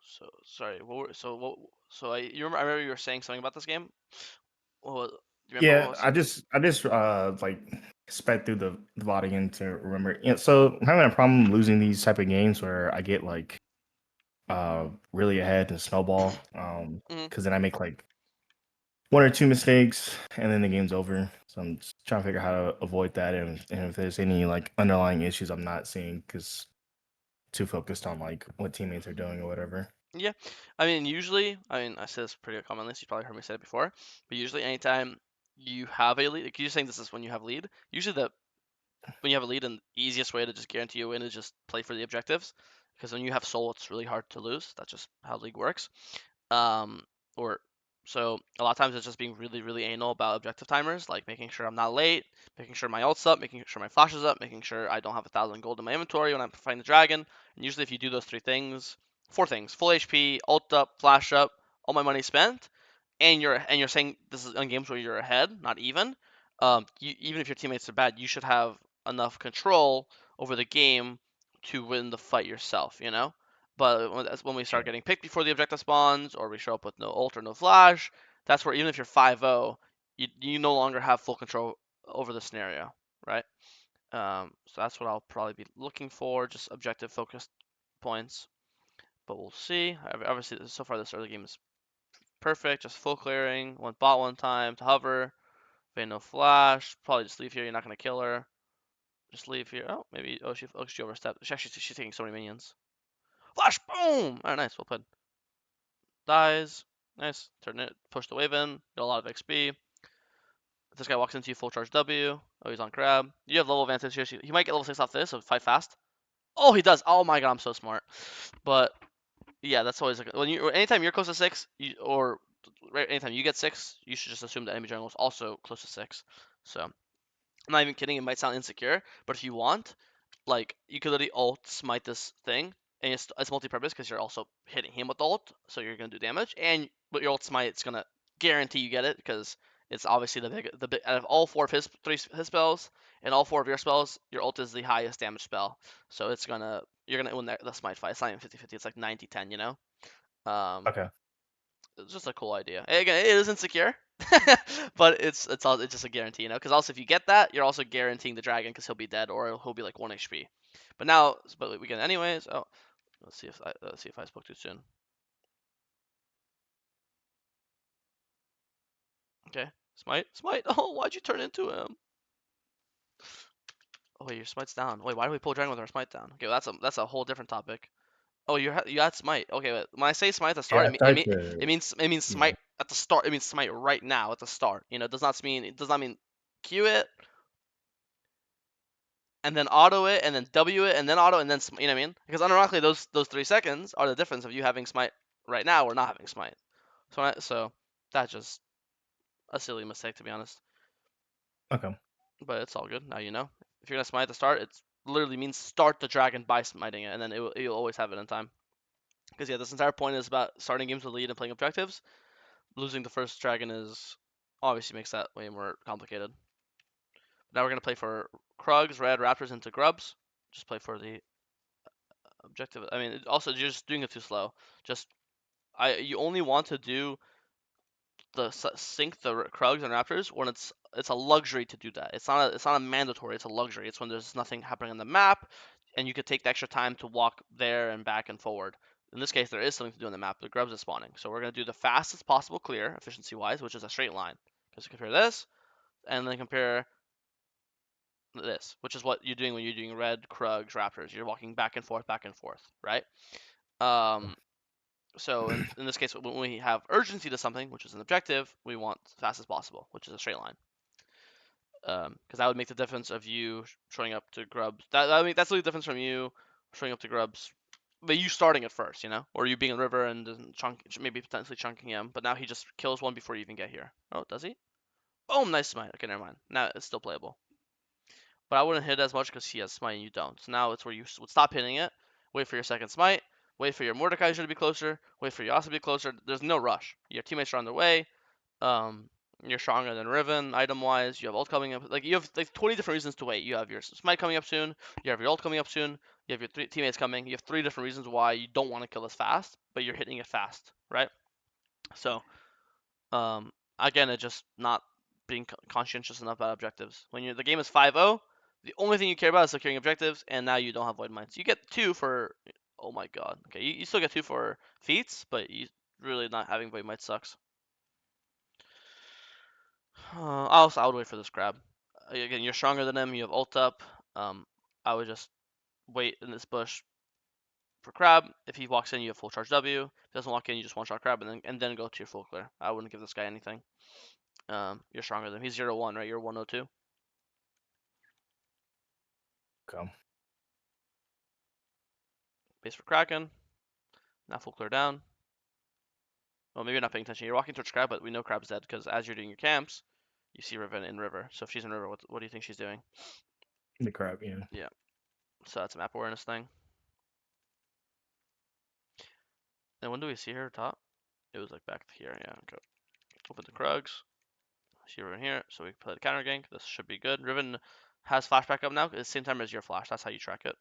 So sorry. You remember? I remember you were saying something about this game. Do you remember what it Yeah, was? I just like sped through the body again to remember. Yeah, so I'm having a problem losing these type of games where I get like really ahead and snowball. Hmm. Because then I make like one or two mistakes and then the game's over. So I'm just trying to figure out how to avoid that, and if there's any like underlying issues I'm not seeing because too focused on like what teammates are doing or whatever. Yeah, I mean, usually, I say this pretty commonly, so you probably heard me say it before, but usually, anytime you have a lead, like you're saying this is when you have lead. Usually, when you have a lead, and the easiest way to just guarantee you win is just play for the objectives, because when you have soul, it's really hard to lose. That's just how league works. Um, or so a lot of times it's just being really, really anal about objective timers, like making sure I'm not late, making sure my ult's up, making sure my flash is up, making sure I don't have 1,000 gold in my inventory when I'm fighting the dragon. And usually, if you do those three things, four things: full HP, ult up, flash up, all my money spent, and you're saying this is on games where you're ahead, not even. Even if your teammates are bad, you should have enough control over the game to win the fight yourself. But that's when we start Right. getting picked before the objective spawns, or we show up with no ult or no flash. That's where even if you're 5-0, you no longer have full control over the scenario, right? So that's what I'll probably be looking for, just objective focused points. But we'll see. Obviously, so far this early game is perfect. Just full clearing, one bot one time to hover. No flash. Probably just leave here. You're not gonna kill her. Just leave here. Oh, maybe. She overstepped. She's taking so many minions. Flash. Boom. All right, nice. Well played. Dies. Nice. Turn it. Push the wave in. Get a lot of XP. If this guy walks into you, full charge W. Oh, he's on crab. You have level advantage here. He might get level 6 off this, so fight fast. Oh, he does. Oh my god, I'm so smart. But yeah, that's always like anytime you're close to 6, or anytime you get 6, you should just assume that enemy jungle is also close to 6. So I'm not even kidding. It might sound insecure, but if you want, like you could literally ult smite this thing, and it's multi-purpose because you're also hitting him with ult, so you're gonna do damage, and but your ult smite, it's gonna guarantee you get it because it's obviously the big out of all four of his spells and all four of your spells, your ult is the highest damage spell, so you're gonna win the smite fight. It's not even 50-50, it's like 90-10, Um, Okay. it's just a cool idea. Again, it is insecure, but it's just a guarantee, Because also if you get that, you're also guaranteeing the dragon because he'll be dead or he'll be like 1 HP. But we get it anyways. Oh, let's see if I spoke too soon. Okay, smite. Oh, why'd you turn into him? Oh wait, your smite's down. Wait, why do we pull dragon with our smite down? Okay, well, that's a whole different topic. Oh, you had smite. Okay, but when I say smite at the start, Yeah, it, I mean, it, tried mean, to. it means Yeah. smite at the start. It means smite right now at the start. It does not mean Q it and then auto it and then W it and then auto and then you know what I mean? Because unironically, those 3 seconds are the difference of you having smite right now or not having smite. So that's just a silly mistake to be honest. Okay. But it's all good. Now you know. If you're gonna smite at the start, it literally means start the dragon by smiting it, and then you'll always have it in time. Because yeah, this entire point is about starting games with lead and playing objectives. Losing the first dragon is obviously makes that way more complicated. Now we're gonna play for Krugs, Red Raptors into Grubs. Just play for the objective. I mean, also you're just doing it too slow. Just you only want to do the sync the Krugs and Raptors when it's a luxury to do that. It's not a mandatory. It's a luxury. It's when there's nothing happening on the map, and you could take the extra time to walk there and back and forward. In this case, there is something to do on the map. The Grubs is spawning, so we're gonna do the fastest possible clear, efficiency wise, which is a straight line. Because compare this, and then compare this, which is what you're doing when you're doing red Krugs Raptors. You're walking back and forth, right? Um, So in this case, when we have urgency to something, which is an objective, we want as fast as possible, which is a straight line. Because that would make the difference of you showing up to Grubs. That's the difference from you showing up to Grubs, but you starting it first, or you being in river and maybe potentially chunking him. But now he just kills one before you even get here. Oh, does he? Boom, nice smite. Okay, never mind. Now it's still playable. But I wouldn't hit as much because he has smite and you don't. So now it's where you would stop hitting it, wait for your second smite, wait for your Mordekaiser to be closer, wait for Yasuo to be closer. There's no rush. Your teammates are on their way. Um, You're stronger than Riven item wise. You have ult coming up. Like you have like 20 different reasons to wait. You have your smite coming up soon. You have your ult coming up soon. You have your teammates coming. You have 3 different reasons why you don't want to kill this fast, but you're hitting it fast, right? So, again, it's just not being conscientious enough about objectives. When the game is 5-0, the only thing you care about is securing objectives, and now you don't have void mines. You get 2 for. Oh my god. Okay, you still get 2 for feats, but you really not having void mines sucks. I would wait for this grab. Again, you're stronger than him. You have ult up. I would just wait in this bush for crab. If he walks in, you have full charge W. If he doesn't walk in, you just one shot crab and then go to your full clear. I wouldn't give this guy anything. You're stronger than him. He's 0-1, right? You're 102. Okay. Base for Kraken. Now full clear down. Well, maybe you're not paying attention. You're walking towards crab, but we know crab's dead because as you're doing your camps, you see Riven in river. So if she's in river, what do you think she's doing? The crab, yeah. Yeah. So that's a map awareness thing. And when do we see her top? It was like back here. Yeah. Okay. Open the Krugs. See Riven here, so we play the counter gank. This should be good. Riven has flashback up now at the same time as your flash. That's how you track it.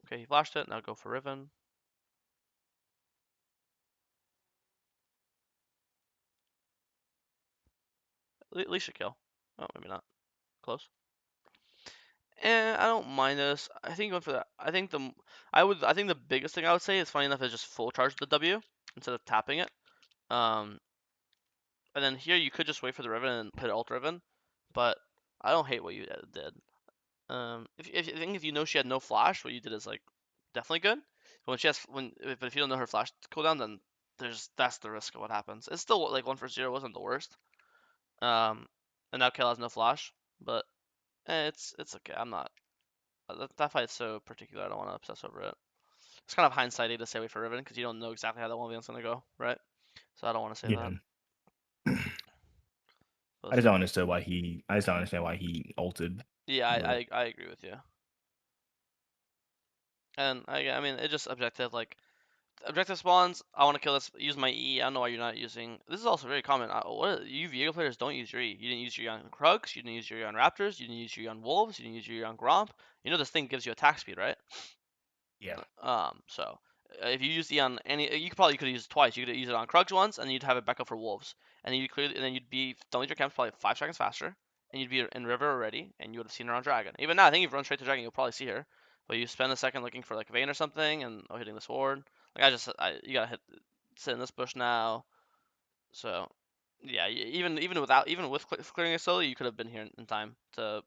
Okay, he flashed it. Now go for Riven. At least a kill. Oh, maybe not. Close. And I don't mind this. I think going for that. I think the biggest thing I would say is funny enough is just full charge the W instead of tapping it. Um, and then here you could just wait for the Riven and put ult Riven, but I don't hate what you did. If you know she had no flash, what you did is like definitely good. But when she has but if you don't know her flash cooldown, then that's the risk of what happens. It's still like 1 for 0 wasn't the worst. Um, and now Kale has no flash, but it's okay. I'm not that fight's so particular. I don't want to obsess over it. It's kind of hindsighty to say wait for Riven because you don't know exactly how that 1v1's gonna go, right? So I don't want to say Yeah. that. I just don't understand why he. I just don't understand why he ulted. Yeah, But I agree with you. And I mean, it just objective like objective spawns. I want to kill this. Use my E. I don't know why you're not using. This is also very common. What you Viego players don't use your E. You didn't use your E on Krugs. You didn't use your E on Raptors. You didn't use your E on Wolves. You didn't use your E on Gromp. You know this thing gives you attack speed, right? yeah, So if you use E on any, you could use it twice. You could use it on Krugs once, and you'd have it back up for Wolves, and then you'd be done with your camps probably 5 seconds faster, and you'd be in River already, and you would have seen her on Dragon. Even now, I think if you run straight to Dragon, you'll probably see her, but you spend a second looking for like Vayne or something, and hitting the sword. Like you gotta sit in this bush now. So yeah, even with clearing a solo, you could have been here in time to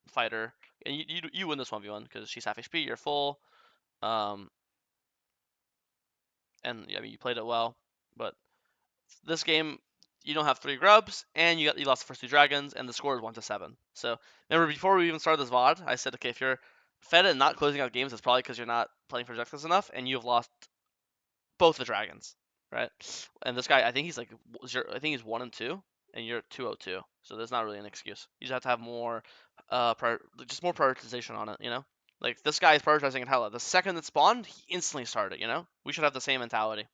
fight her, and you win this 1v1 because she's half HP, you're full. Um, and I mean you played it well, but this game you don't have 3 grubs, and you lost the first 2 dragons, and the score is 1-7. So remember before we even started this VOD, I said, okay, if you're fed and not closing out games, it's probably because you're not playing for objectives enough, and you have lost both the dragons, right? And this guy, I think he's like I think he's 1-2, and you're 2-0-2. So there's not really an excuse. You just have to have more, just more prioritization on it, you know. Like this guy is prioritizing in Hela. The second it spawned, he instantly started. You know, we should have the same mentality.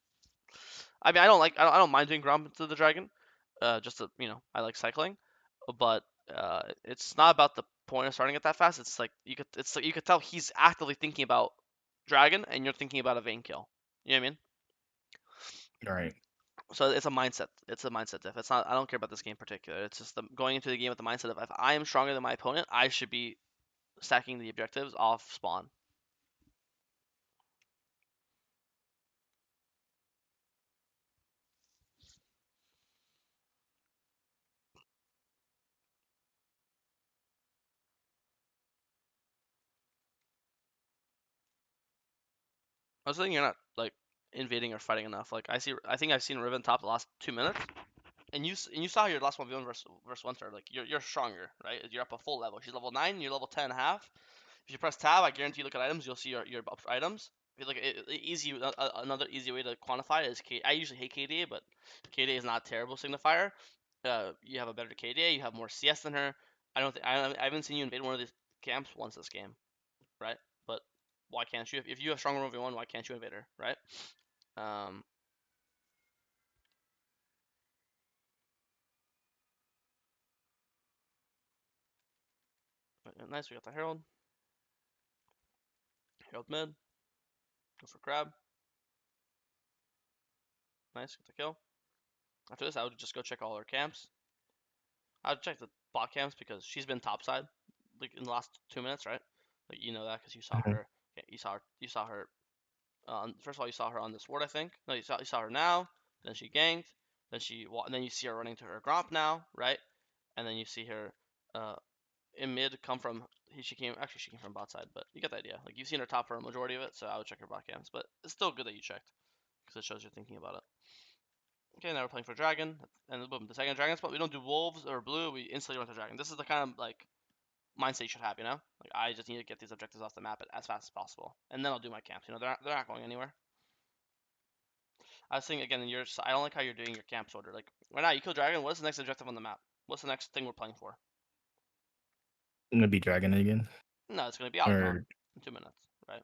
I mean, I don't mind doing Gromp to the Dragon. Just to, I like cycling, but it's not about the point of starting it that fast. It's like you could tell he's actively thinking about Dragon, and you're thinking about a Vayne kill. You know what I mean? all right. So it's a mindset. It's a mindset diff. It's not. I don't care about this game in particular. It's just going into the game with the mindset of if I am stronger than my opponent, I should be stacking the objectives off spawn. I was thinking you're not like invading or fighting enough. Like I think I've seen Riven top the last 2 minutes. And you saw your last 1v1 versus one star. Like you're stronger, right? You're up a full level. She's level 9. You're level 10 and a half. If you press tab, I guarantee you look at items. You'll see your items. If you look at another easy way to quantify it is K. I usually hate KDA, but KDA is not a terrible signifier. You have a better KDA. You have more CS than her. I haven't seen you invade one of these camps once this game, right? But why can't you? If you have stronger 1v1, why can't you invade her, right? Um, Nice. We got the Herald. Herald mid. Go for Crab. Nice. Get the kill. After this, I would just go check all her camps. I would check the bot camps because she's been topside, like in the last 2 minutes, right? Like you know that because you saw Mhm. her. You saw her. You saw her. First of all, you saw her on this ward, I think. No, you saw her now. Then she ganked. And then you see her running to her Gromp now, right? And then you see her in mid come from. She came from bot side, but you get the idea. Like you've seen her top for a majority of it, so I would check her bot camps. But it's still good that you checked because it shows you're thinking about it. Okay, now we're playing for dragon, and boom, the second dragon spot. We don't do wolves or blue. We instantly run to dragon. This is the kind of like mindset you should have, you know? Like I just need to get these objectives off the map as fast as possible, and then I'll do my camps. You know, they're not going anywhere. I was thinking again, I don't like how you're doing your camps order. Like right now, you kill dragon. What is the next objective on the map? What's the next thing we're playing for? I'm gonna be dragon again. No, it's gonna be Autocon Or in 2 minutes, right?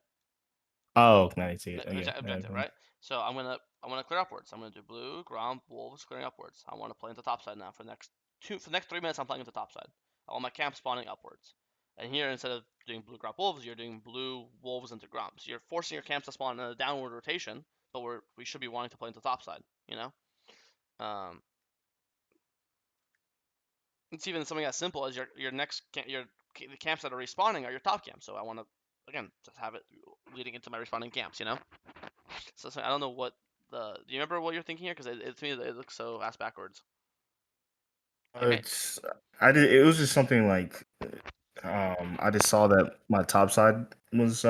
oh, now I see it. Okay, Objective, right? So I'm gonna clear upwards. I'm gonna do blue, Gromp, wolves, clearing upwards. I want to play into top side now for the next 3 minutes. I'm playing into top side. I want my camp spawning upwards. And here, instead of doing blue Gromp wolves, you're doing blue wolves into Gromp. So you're forcing your camps to spawn in a downward rotation, but we should be wanting to play into top side. You know, um, it's even something as simple as the camps that are respawning are your top camps. So I want to again just have it leading into my respawning camps. You know. So I don't know what the. Do you remember what you're thinking here? Because to me it looks so ass backwards. Okay. it's I did. It was just something like I just saw that my top side was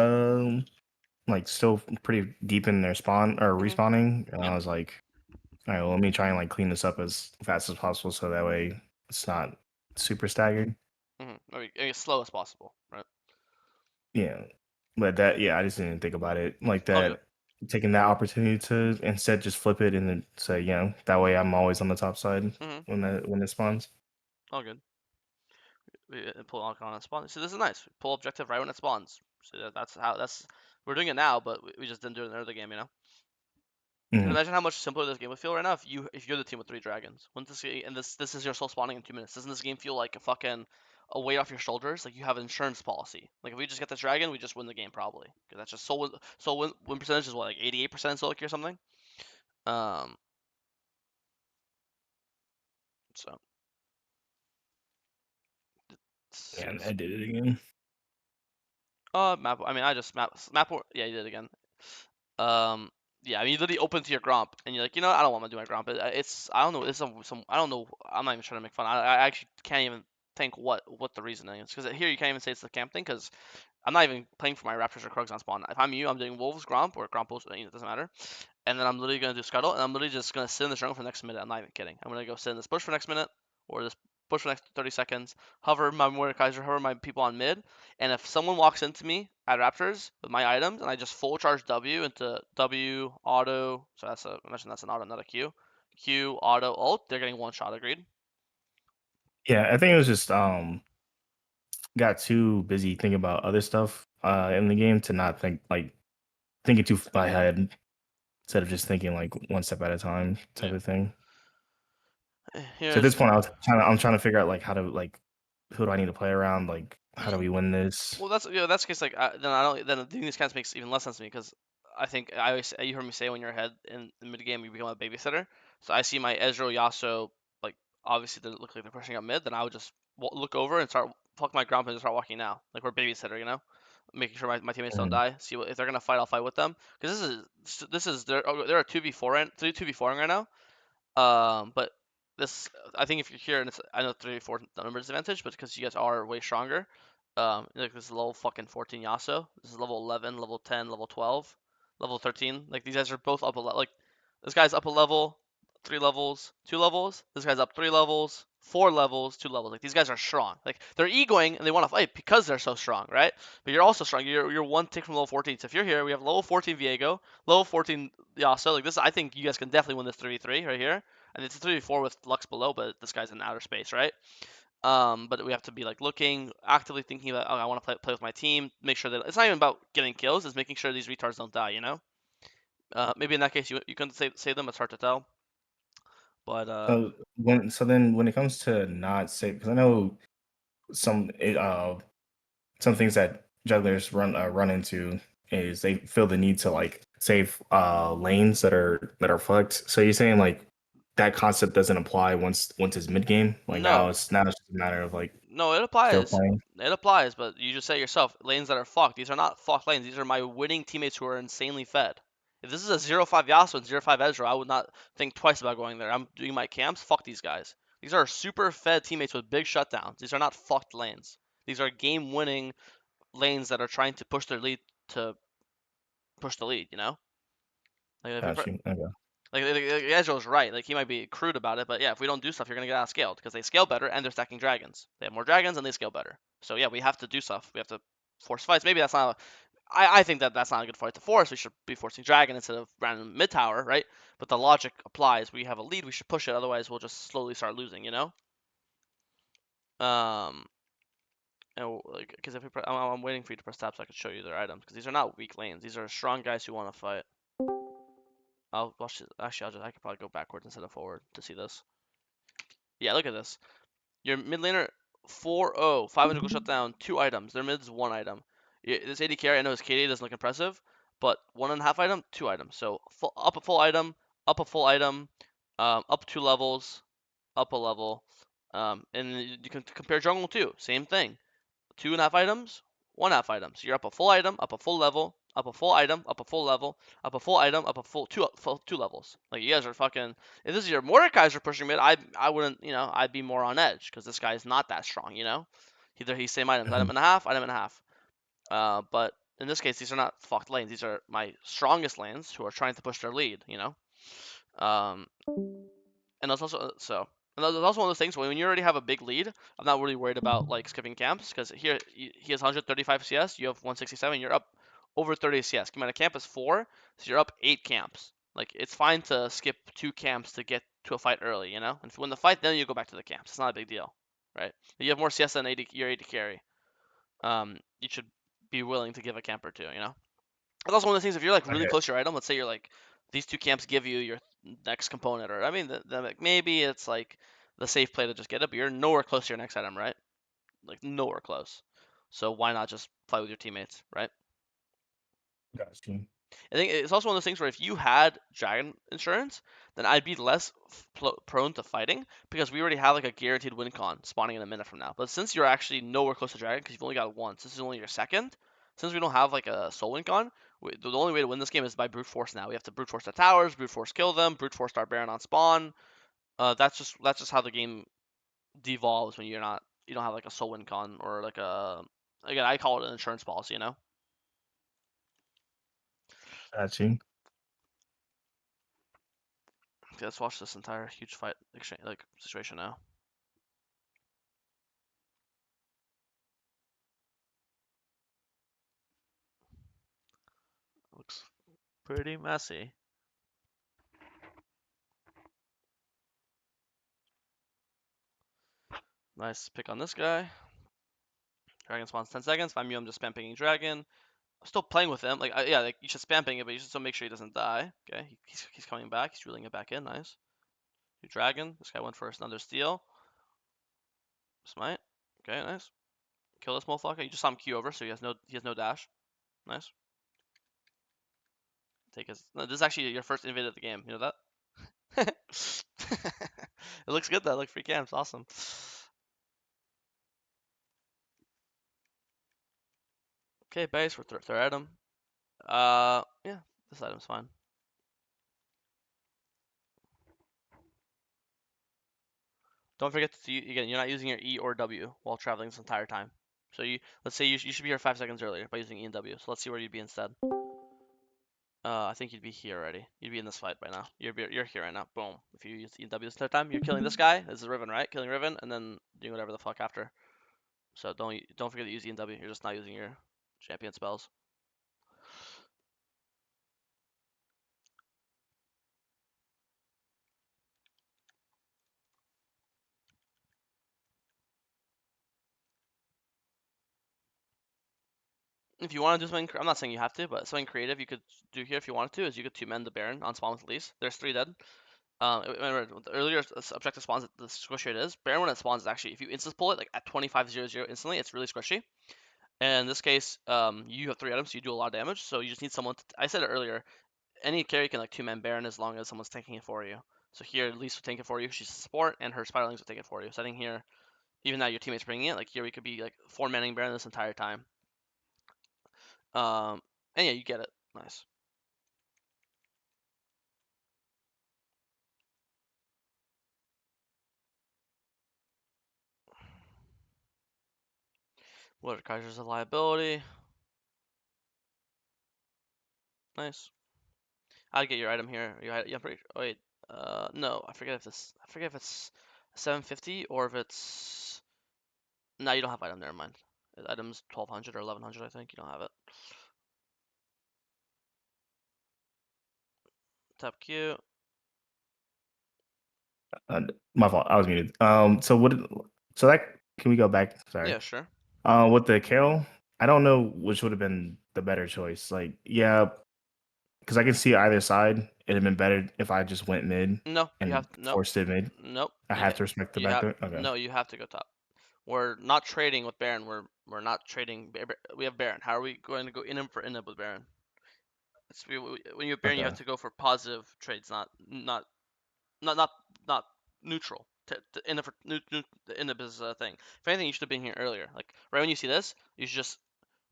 like still pretty deep in their spawn or Mhm. respawning, and Yep. I was like, all right, well, let me try and like clean this up as fast as possible so that way it's not super staggered. Mhm. Maybe as slow as possible, right? Yeah, but that yeah, I just didn't think about it like All good. that. Taking that opportunity to instead just flip it and then say, that way I'm always on the top side Mhm. when it spawns. All good. We pull icon and spawn. So this is nice. We pull objective right when it spawns. So that's we're doing it now, but we just didn't do it in the other game, you know. And Mhm. imagine how much simpler this game would feel right now if you're the team with three dragons. Wouldn't this is your soul spawning in 2 minutes? Doesn't this game feel like a weight off your shoulders? Like you have an insurance policy. Like if we just get this dragon, we just win the game probably. Because that's just win percentage is what, like 88% soul or something. Um, so Yeah, it's, I did it again. map. I mean, I just map. Yeah, you did it again. Um, yeah, I mean, you literally open to your Gromp, and you're like, I don't want to do my Gromp. It's I don't know. It's some I don't know. I'm not even trying to make fun. I actually can't even think what the reasoning is because here you can't even say it's the camp thing because I'm not even playing for my Raptors or Krugs on spawn. If I'm you, I'm doing Wolves Gromp or Gromp Wolves. It doesn't matter. And then I'm literally gonna do Scuttle, and I'm literally just gonna sit in the jungle for the next minute. I'm not even kidding. I'm gonna go sit in this bush for the next minute, or this bush for the next 30 seconds. Hover my Mordekaiser, hover my people on mid, and if someone walks into me at Raptors with my items, and I just full charge W into W auto, so I mentioned that's an auto, not a Q. Q auto ult, they're getting one shot. Agreed. Yeah, I think it was just got too busy thinking about other stuff in the game to not think like thinking too far ahead instead of just thinking like one step at a time type Yeah. of thing. So at Here's this point, I'm trying to figure out like how to like who do I need to play around? Like how do we win this? Well, that's the case. Like, then I don't. Then doing these counts makes even less sense to me because I think I always you heard me say when you're ahead in the mid game you become a babysitter. So I see my Ezreal Yasuo like obviously they look like they're pushing up mid. Then I would just look over and start fuck my ground and just start walking now. Like we're babysitter, making sure my teammates don't Mhm. die. See if they're gonna fight, I'll fight with them. Because this is they're a 2v4 2v4ing right now. But this, I think if you're here and I know 3-4 number disadvantage, but because you guys are way stronger, like this is level fucking 14 Yasuo. This is level 11, level 10, level 12, level 13. Like these guys are both up a level. Like this guy's up a level, 3 levels, 2 levels. This guy's up 3 levels, 4 levels, 2 levels. Like these guys are strong. Like they're egoing and they want to fight because they're so strong, right? But you're also strong. You're one tick from level 14. So if you're here, we have level 14 Viego, level 14 Yasuo. Like this, I think you guys can definitely win this 3v3 right here. And it's a 3v4 with Lux below, but this guy's in outer space, right? But we have to be like looking, actively thinking about, oh, I want to play with my team. Make sure that it's not even about getting kills; it's making sure these retards don't die. Maybe in that case you couldn't save them. It's hard to tell, but So then when it comes to not safe, because I know some some things that jugglers run into is they feel the need to like save lanes that are fucked. So you're saying like that concept doesn't apply once it's mid game? Like now No, it's just a matter of like no, it still applies. playing. It applies, but you just say it yourself, lanes that are fucked. These are not fucked lanes. These are my winning teammates who are insanely fed. If this is a 0-5 Yasuo and 0-5 Ezreal, I would not think twice about going there. I'm doing my camps. Fuck these guys. These are super fed teammates with big shutdowns. These are not fucked lanes. These are game-winning lanes that are trying to push their lead to push the lead. You know, like if we Got you. Okay. like Ezreal's right. Like he might be crude about it, but yeah, if we don't do stuff, you're gonna get out scaled because they scale better and they're stacking dragons. They have more dragons and they scale better. So yeah, we have to do stuff. We have to force fights. Maybe that's not. I think that that's not a good fight to force. We should be forcing dragon instead of random mid tower, right? But the logic applies. We have a lead. We should push it. Otherwise, we'll just slowly start losing. You know. Um. And like, because if we I'm waiting for you to press tab so I can show you their items because these are not weak lanes. These are strong guys who want to fight. I'll watch it. Actually, I could probably go backwards instead of forward to see this. Yeah, look at this. Your mid laner 4-0, 500 gold shutdown, 2 items. Their mid's 1 item. This AD carry, I know his KD doesn't look impressive, but 1.5 item, 2 items. So up a full item, up a full item, up 2 levels, up a level. And you can compare jungle too. Same thing. 2.5 items, 1.5 items. You're up a full item, up a full level, up a full item, up a full level, up a full item, up a full two levels. Like you guys are fucking. If this is your Mordekaiser pushing mid, I wouldn't, I'd be more on edge because this guy is not that strong, Either he's same items, item Mhm. and a half, item and a half. But in this case, these are not fucked lanes. These are my strongest lanes who are trying to push their lead. Um, and that's also and that's also one of those things when you already have a big lead. I'm not really worried about like skipping camps because here he has 135 CS, you have 167, you're up over 30 CS. Come on, a camp is 4, so you're up 8 camps. Like it's fine to skip 2 camps to get to a fight early, And if you win the fight, then you go back to the camps. It's not a big deal, right? You have more CS than 80, your 80 carry. You should be willing to give a camp or two. It's also one of those things. If you're like really Okay. close to your item, let's say you're like these 2 camps give you your next component, or I mean, like, maybe it's like the safe play to just get it, but you're nowhere close to your next item, right? Like nowhere close. So why not just play with your teammates, right? Got you. I think it's also one of those things where if you had dragon insurance, then I'd be less prone to fighting because we already have like a guaranteed win con spawning in a minute from now. But since you're actually nowhere close to dragon because you've only got one, this is only your second. Since we don't have like a soul win con, the only way to win this game is by brute force. Now we have to brute force the towers, brute force kill them, brute force our baron on spawn. That's just how the game devolves when you don't have like a soul win con or like a again I call it an insurance policy. Got you. Okay, let's watch this entire huge fight exchange like situation now. Looks pretty messy. Nice pick on this guy. Dragon spawns 10 seconds. If I'm you, I'm just spam picking dragon. I'm still playing with him. Like, yeah, like you should spam ping it, but you should still make sure he doesn't die. Okay, he's coming back. He's reeling it back in. Nice. New dragon. This guy went for another steal. Smite. Okay, nice. Kill this motherfucker. You just saw him Q over, so he has no dash. Nice. Take his. No, this is actually your first invade of the game. You know that? It looks good though. Like free camps. Awesome. Okay, base. We're third item. Yeah, this item's fine. Don't forget to again. You're not using your E or W while traveling this entire time. So let's say you should be here 5 seconds earlier by using E and W. So let's see where you'd be instead. I think you'd be here already. You'd be in this fight by now. You're here right now. Boom. If you use E and W this entire time, you're killing this guy. This is Riven, right? Killing Riven, and then doing whatever the fuck after. So don't forget to use E and W. You're just not using your champion spells. If you want to do something, I'm not saying you have to, but something creative you could do here if you wanted to is you could two-men the Baron on spawn with Elise. There's 3 dead. Remember, the earlier objective spawns, the squishier it is. Baron when it spawns is actually, if you instant pull it like at 2500 instantly, it's really squishy. And in this case, you have 3 items, so you do a lot of damage. So you just need someone. I said it earlier. Any carry can like 2-man Baron as long as someone's tanking it for you. So here, Lise will tank it for you. She's a support, and her Spiderlings will take it for you. So I think here, even now your teammates bringing it, like here we could be like 4-manning Baron this entire time. Um, and yeah, you get it. Nice. What are Kaiser's a liability? Nice. I'd get your item here. Yeah, I'm pretty. Oh, wait. No, I forget if this. I forget if it's 750 or if it's. No, you don't have item. Never mind. Item's 1200 or 1100. I think you don't have it. Tap Q. My fault. I was muted. So what? So that can we go back? Sorry. Yeah, sure. With the Kale, I don't know which would have been the better choice. Like, yeah, because I can see either side. It'd have been better if I just went mid No, you and have nope, forced it mid. nope. I have to respect the You back have door. Okay, no. You have to go top. We're not trading with Baron. We're not trading. We have Baron. How are we going to go in for in with Baron? When you have Baron, you have okay, to go for positive trades, not not not neutral. In the in the business thing. If anything, you should have been here earlier. Like right when you see this, you should just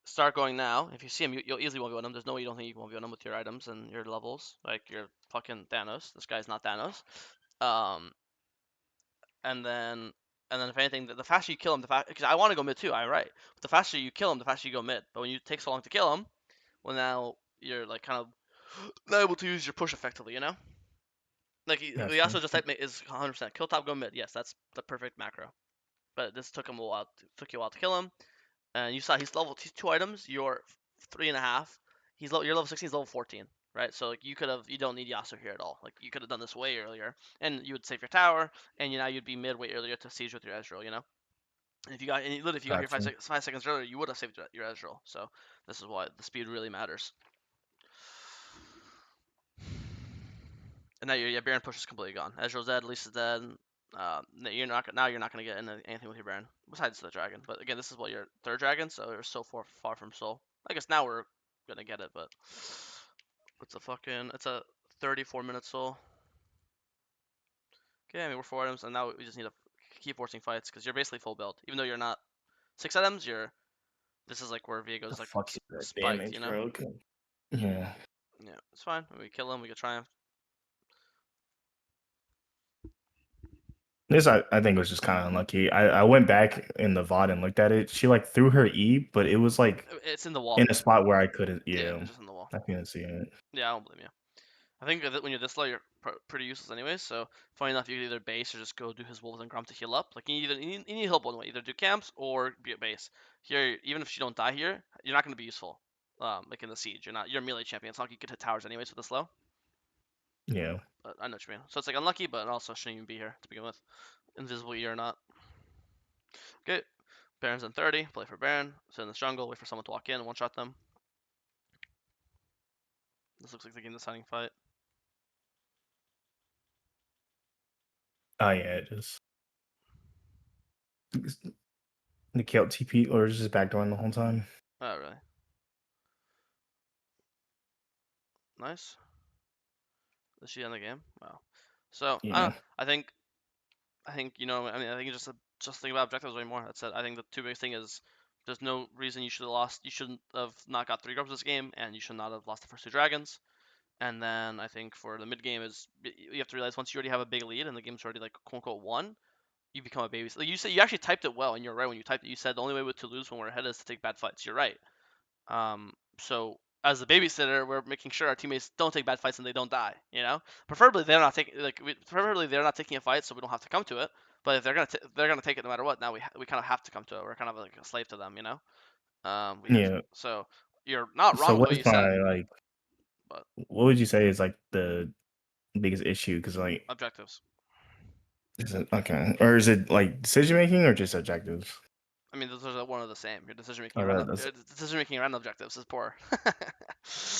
start going now. If you see him, you'll easily 1v1 him. There's no way you don't think you can 1v1 him with your items and your levels. Like you're fucking Thanos. This guy's not Thanos. Um, and then if anything, the faster you kill him, the faster because I want to go mid too. I'm right. But the faster you kill him, the faster you go mid. But when you take so long to kill him, well now you're like kind of not able to use your push effectively. You know. Like he gotcha. also just type is 100% kill top go mid. Yes, that's the perfect macro. But this took him a while. Took you a while to kill him. And you saw he's 2 items. You're 3.5. You're level 16. He's level 14. Right. So like you don't need Yasuo here at all. Like you could have done this way earlier, and you would save your tower, and now you'd be mid way earlier to siege with your Ezreal. You know. And literally if you got here Gotcha. 5 seconds earlier, you would have saved your Ezreal. So this is why the speed really matters. And now your Baron push is completely gone. Ezreal's dead, Lisa's dead. You're not gonna get anything with your Baron besides the dragon. But again, this is what your third dragon, so you're so far from soul. I guess now we're gonna get it, but it's a 34-minute soul. Okay, I mean we're 4 items, and now we just need to keep forcing fights because you're basically full build. Even though you're not 6 items, this is like where The Viego's like fuck is that spiked, you damage, know? bro? Okay. Yeah. Yeah, it's fine. When we kill him, we can triumph. This I think was just kind of unlucky. I went back in the VOD and looked at it. She like threw her E, but it was like It's in the wall. in a spot where I couldn't. Yeah, Yeah, it's just in the wall. I couldn't see it. Yeah, I don't blame you. I think that when you're this low, you're pretty useless anyways. So funny enough, you can either base or just go do his wolves and Grom to heal up. Like you need help one way, either do camps or be at base. Here, even if you don't die here, you're not going to be useful. Like in the siege, you're a melee champion. It's not like you could hit towers anyways with this low. Yeah. But I know what you mean. So it's like unlucky, but also shouldn't even be here to begin with, invisible E or not. Okay, Baron's in 30. Play for Baron. Sit in the jungle. Wait for someone to walk in and one shot them. This looks like the game deciding fight. Oh yeah, it just the kill TP or just backdooring the whole time. Oh really? Nice. Is she in the game? Wow. So Yeah. I think I think just think about objectives way more. That's it. I think the two biggest thing is there's no reason you should have lost. You shouldn't have not got 3 grubs this game, and you should not have lost the first 2 dragons. And then I think for the mid game is you have to realize once you already have a big lead and the game's already like quote unquote won, you become a baby. Like you said, you actually typed it well, and you're right when you typed it. You said the only way to lose when we're ahead is to take bad fights. You're right. So as the babysitter, we're making sure our teammates don't take bad fights and they don't die. You know, preferably they're not taking preferably they're not taking a fight, so we don't have to come to it. But if they're gonna take it no matter what. Now we kind of have to come to it. We're kind of like a slave to them. You know. Yeah. So you're not So wrong with what you what's said, my like? but What would you say is like the biggest issue? Because like, objectives. is it okay, or is it like decision making or just objectives? I mean, those are one of the same. Your decision making Or around that's decision making around objectives is poor. okay.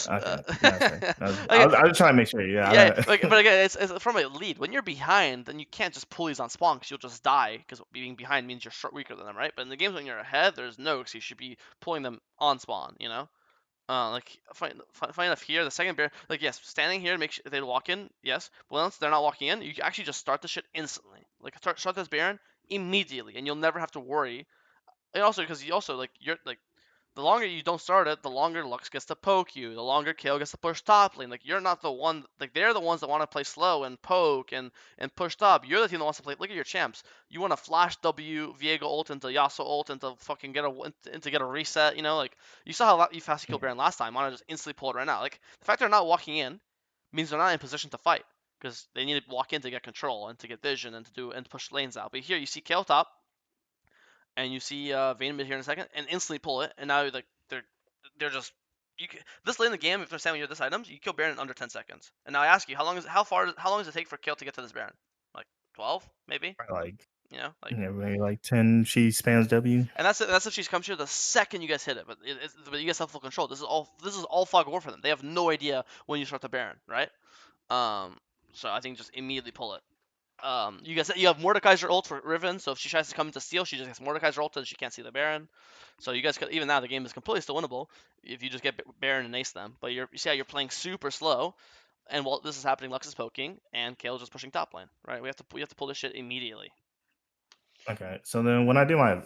uh, Yeah, that's fair. okay, I was trying to make sure. Yeah, I yeah, don't. like, but again, it's from a lead. When you're behind, then you can't just pull these on spawn because you'll just die. Because being behind means you're short, weaker than them, right? But in the games when you're ahead, there's no excuse. You should be pulling them on spawn. You know, like funny enough here, the second bear, like yes, standing here to make sure they walk in, yes. But once they're not walking in, you can actually just start the shit instantly. Like start this Baron immediately, and you'll never have to worry. And also because you also like you're like the longer you don't start it, the longer Lux gets to poke you, the longer Kale gets to push top lane. Like you're not the one. Like they're the ones that want to play slow and poke and push top. You're the team that wants to play. Look at your champs. You want to flash W Viego ult into Yasuo ult into fucking get a into get a reset. You know, like you saw how fast you killed Baron last time. Why not just instantly pull it right now? Like the fact they're not walking in means they're not in position to fight because they need to walk in to get control and to get vision and to do and push lanes out. But here you see Kale top and you see Vayne mid here in a second, and instantly pull it, and now like they're just this late in the game. If they're standing with this items, you kill Baron in under 10 seconds. And now I ask you, how long does it take for Kill to get to this Baron? Like 12, maybe. Like, You know, like, yeah, maybe like 10. She spams W. and that's if she's comes here the second you guys hit it. But you guys have full control. This is all fog war for them. They have no idea when you start the Baron, right? Um, so I think just immediately pull it. You guys, you have Mordekaiser ult for Riven, so if she tries to come into steal, she just gets Mordekaiser ult and she can't see the Baron. So you guys could, even now the game is completely still winnable if you just get Baron and ace them. But you see how you're playing super slow, and while this is happening, Lux is poking and Kale's just pushing top lane. Right? We have to pull this shit immediately. Okay, so then when I do my